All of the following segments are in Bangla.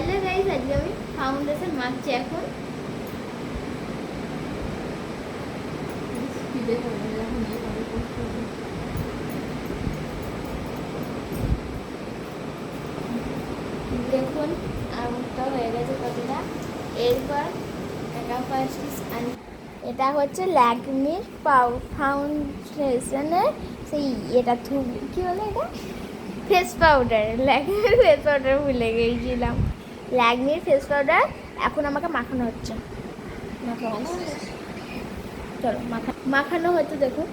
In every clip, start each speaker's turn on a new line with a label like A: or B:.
A: হ্যালো গাইস, আজকে আমি ফাউন্ডেশন মাখছি এখন। দেখুন আমটা হয়ে গেছে কতটা। এরপর এটা হচ্ছে ল্যাকমির ফাউন্ডেশনের সেই এটা কি বলে এটা ফেস পাউডার। ল্যাকমির ফেস পাউডার ভুলে গিয়েছিলাম। ল্যাকমির ফেস পাউডার এখন আমাকে মাখানো হচ্ছে। চলো মাখানো হচ্ছে। দেখুন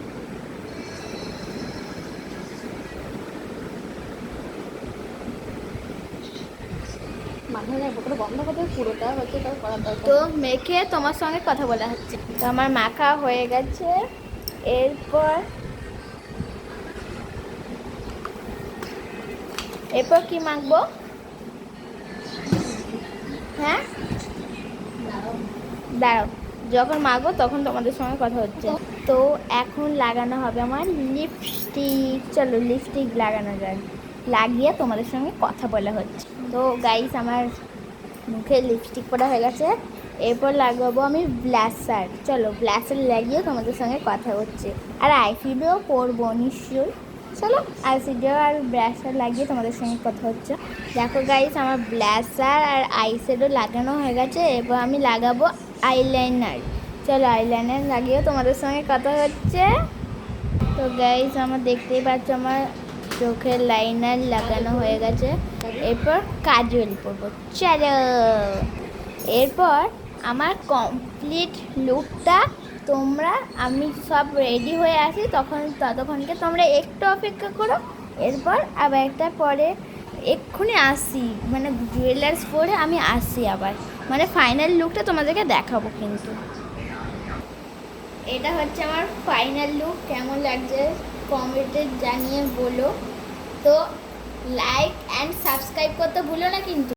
A: তো মেখে তোমার সঙ্গে কথা বলা হচ্ছে। তো আমার মাখা হয়ে গেছে। এরপর কি মাখবো? হ্যাঁ দাঁড়াও, যখন মাখবো তখন তোমাদের সঙ্গে কথা হচ্ছে। তো এখন লাগানো হবে আমার লিপস্টিক। চলো লিপস্টিক লাগানো যায়, লাগিয়ে তোমাদের সঙ্গে কথা বলা হচ্ছে। তো গাইস আমার মুখে লিপস্টিক পরা হয়ে গেছে। এরপর লাগাবো আমি ব্লাশার। চলো ব্লাশার লাগিয়ে তোমাদের সঙ্গে কথা হচ্ছে। আর আইশ্যাডো পরবো নিশ্চয়ই। চলো আইশ্যাডো আর ব্লাশার লাগিয়ে তোমাদের সঙ্গে কথা হচ্ছে। দেখো গাইস আমার ব্লাশার আর আইশ্যাডো লাগানো হয়ে গেছে। এরপর আমি লাগাবো আইলাইনার। চলো আইলাইনার লাগিয়ে তোমাদের সঙ্গে কথা হচ্ছে। তো গাইস আমার দেখতেই পাচ্ছ আমার চোখের লাইনার লাগানো হয়ে গেছে। এরপর কাজল পরবো। চলো এরপর আমার কমপ্লিট লুকটা আমি সব রেডি হয়ে আসি, ততক্ষণকে তোমরা একটু অপেক্ষা করো। এরপর আবার একটা পরে এক্ষুনি আসি, মানে জুয়েলার্স পরে আমি আসি আবার, মানে ফাইনাল লুকটা তোমাদেরকে দেখাবো। কিন্তু এটা হচ্ছে আমার ফাইনাল লুক। কেমন লাগছে কমেন্টে জানিয়ে বলো। তো লাইক অ্যান্ড সাবস্ক্রাইব করতে ভুলো না কিন্তু।